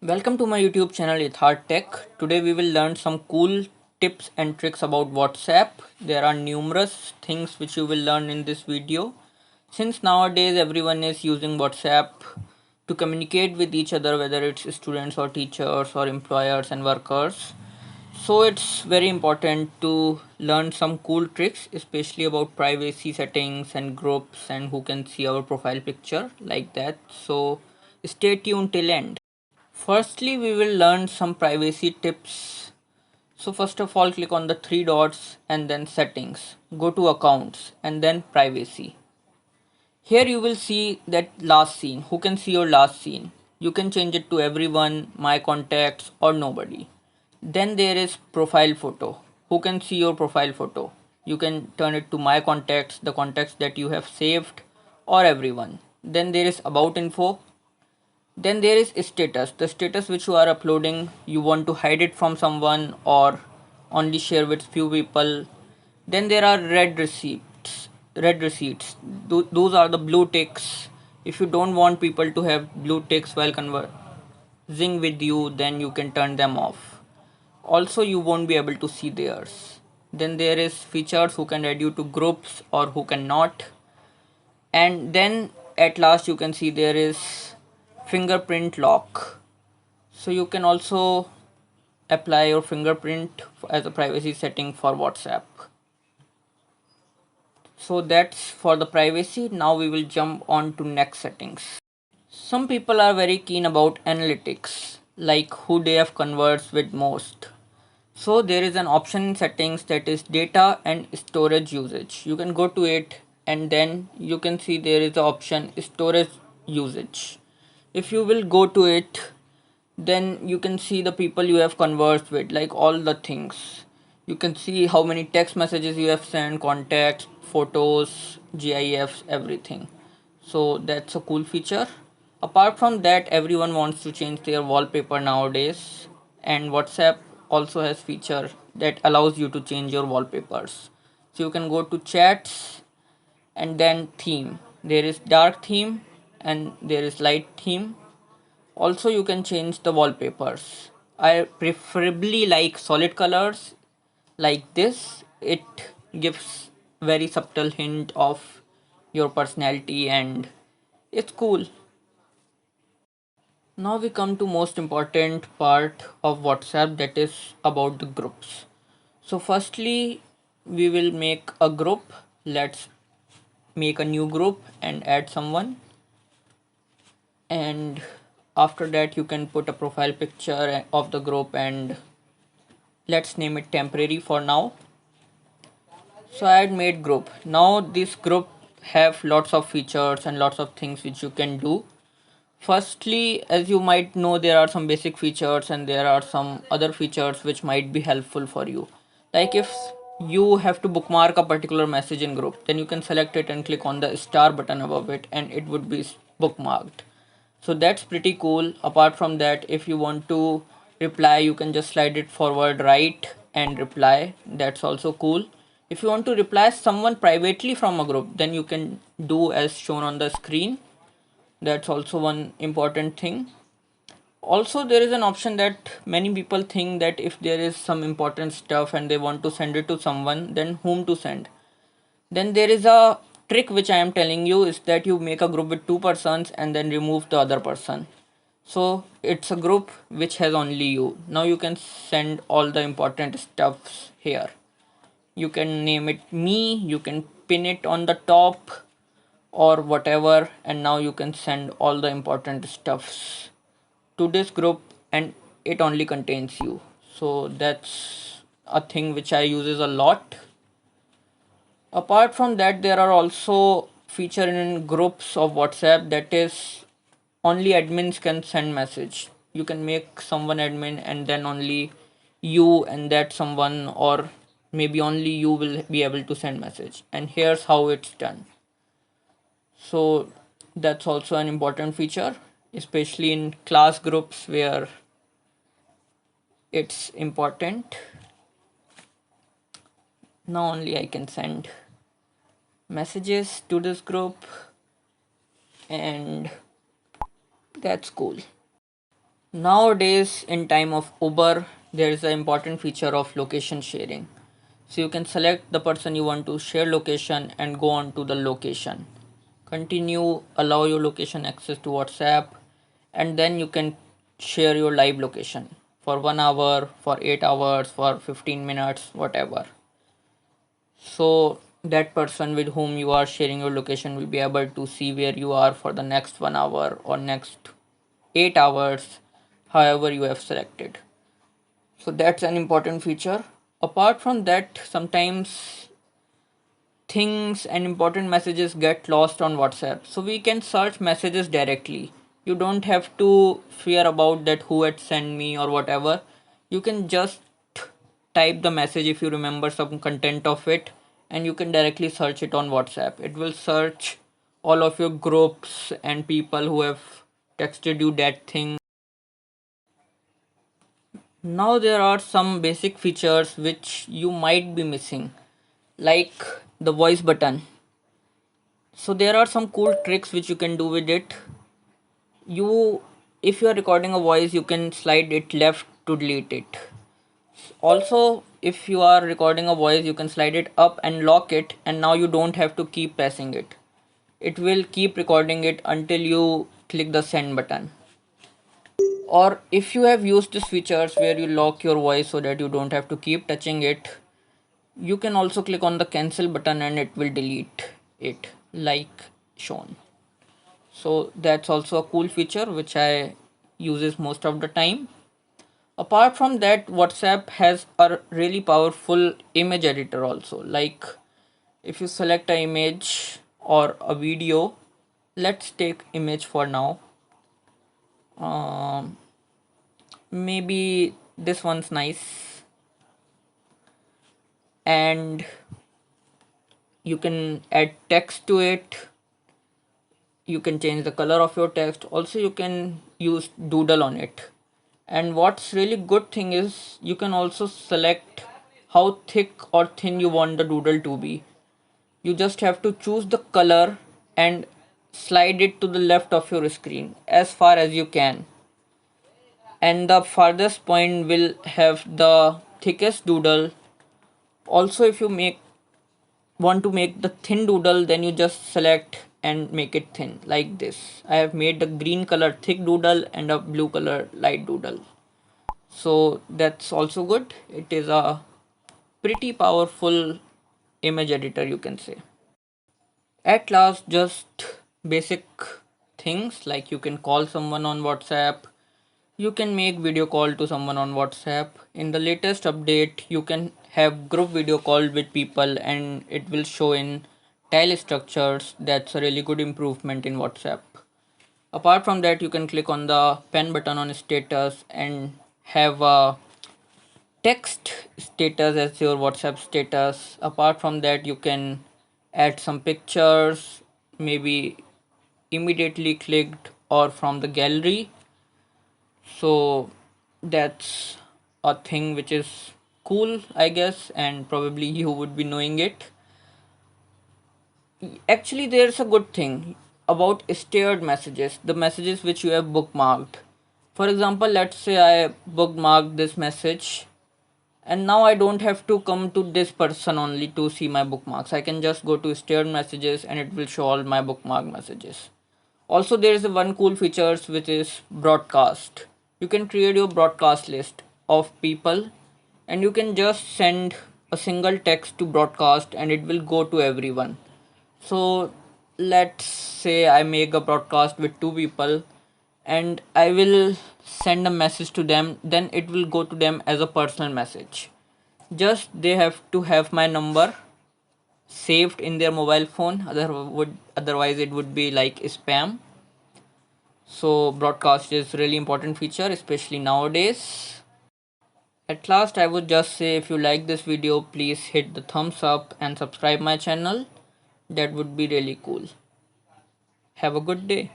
Welcome to my YouTube channel Yatharth Tech. Today we will learn some cool tips and tricks about WhatsApp. There are numerous things which you will learn in this video. Since nowadays everyone is using WhatsApp to communicate with each other, whether it's students or teachers or employers and workers. So it's very important to learn some cool tricks, especially about privacy settings and groups and who can see our profile picture like that. So stay tuned till end. Firstly, we will learn some privacy tips. So first of all, click on the three dots and then settings. Go to accounts and then privacy. Here you will see that last scene. Who can see your last scene? You can change it to everyone, my contacts or nobody. Then there is profile photo. Who can see your profile photo? You can turn it to my contacts, the contacts that you have saved or everyone. Then there is about info. Then there is status, the status which you are uploading, you want to hide it from someone or only share with few people. Then there are red receipts. Those are the blue ticks. If you don't want people to have blue ticks while conversing with you, then you can turn them off. Also, you won't be able to see theirs. Then there is features, who can add you to groups or who cannot. And then at last you can see there is fingerprint lock. So you can also apply your fingerprint as a privacy setting for WhatsApp. So that's for the privacy. Now we will jump on to next settings. Some people are very keen about analytics, like who they have conversed with most. So there is an option in settings that is data and storage usage. You can go to it and then you can see there is the option storage usage. If you will go to it, then you can see the people you have conversed with, like all the things. You can see how many text messages you have sent, contacts, photos, GIFs, everything. So that's a cool feature. Apart from that, everyone wants to change their wallpaper nowadays, and WhatsApp also has feature that allows you to change your wallpapers. So you can go to chats and then theme. There is dark theme and there is light theme. Also you can change the wallpapers. I preferably like solid colors like this. It gives very subtle hint of your personality and it's cool. Now we come to most important part of WhatsApp, that is about the groups. So firstly we will make a group. Let's make a new group and add someone, and after that you can put a profile picture of the group and let's name it temporary for now. So I had made group. Now this group have lots of features and lots of things which you can do. Firstly, as you might know, there are some basic features and there are some other features which might be helpful for you. Like if you have to bookmark a particular message in group, then you can select it and click on the star button above it and it would be bookmarked. So that's pretty cool. Apart from that, if you want to reply, you can just slide it forward right and reply. That's also cool. If you want to reply someone privately from a group, then you can do as shown on the screen. That's also one important thing. Also there is an option that many people think that if there is some important stuff and they want to send it to someone, then whom to send. Then there is a trick which I am telling you, is that you make a group with two persons and then remove the other person. So it's a group which has only you. Now you can send all the important stuffs here. You can name it me, you can pin it on the top or whatever, and now you can send all the important stuffs to this group and it only contains you. So that's a thing which I uses a lot. Apart from that, there are also feature in groups of WhatsApp that is only admins can send message. You can make someone admin and then only you and that someone, or maybe only you will be able to send message. And here's how it's done. So that's also an important feature, especially in class groups where it's important. Now only I can send messages to this group, and that's cool. Nowadays, in time of Uber, there is an important feature of location sharing. So you can select the person you want to share location and go on to the location. Continue, allow your location access to WhatsApp, and then you can share your live location for 1 hour, for 8 hours, for 15 minutes, whatever. So that person with whom you are sharing your location will be able to see where you are for the next 1 hour or next 8 hours, however you have selected. So that's an important feature. Apart from that, sometimes things and important messages get lost on WhatsApp. So we can search messages directly. You don't have to fear about that who had sent me or whatever. You can just type the message if you remember some content of it, and you can directly search it on WhatsApp. It will search all of your groups and people who have texted you that thing. Now there are some basic features which you might be missing, like the voice button. So there are some cool tricks which you can do with it. You, if you are recording a voice, you can slide it left to delete it. Also, if you are recording a voice, you can slide it up and lock it, and now you don't have to keep pressing it. It will keep recording it until you click the send button. Or if you have used these features where you lock your voice so that you don't have to keep touching it, you can also click on the cancel button and it will delete it like shown. So that's also a cool feature which I uses most of the time. Apart from that, WhatsApp has a really powerful image editor also. Like if you select an image or a video, let's take image for now. um, Maybe this one's nice, and you can add text to it. You can change the color of your text. Also you can use doodle on it. And what's really good thing is you can also select how thick or thin you want the doodle to be. You just have to choose the color and slide it to the left of your screen as far as you can, and the farthest point will have the thickest doodle. Also, if you make want to make the thin doodle, then you just select and make it thin like this. I have made the green color thick doodle and a blue color light doodle. So that's also good. It is a pretty powerful image editor, you can say. At last, just basic things like you can call someone on WhatsApp, you can make video call to someone on WhatsApp. In the latest update, you can have group video call with people and it will show in tile structures. That's a really good improvement in WhatsApp. Apart from that, you can click on the pen button on status and have a text status as your WhatsApp status. Apart from that, you can add some pictures, maybe immediately clicked or from the gallery. So that's a thing which is cool, I guess, and probably you would be knowing it. Actually, there's a good thing about steered messages, the messages which you have bookmarked. For example, let's say I bookmarked this message, and now I don't have to come to this person only to see my bookmarks. I can just go to steered messages and it will show all my bookmark messages. Also, there is a one cool features which is broadcast. You can create your broadcast list of people and you can just send a single text to broadcast and it will go to everyone. So let's say I make a broadcast with two people and I will send a message to them, then it will go to them as a personal message. Just they have to have my number saved in their mobile phone, otherwise it would be like spam. So broadcast is really important feature, especially nowadays. At last, I would just say if you like this video, please hit the thumbs up and subscribe my channel. That would be really cool. Have a good day.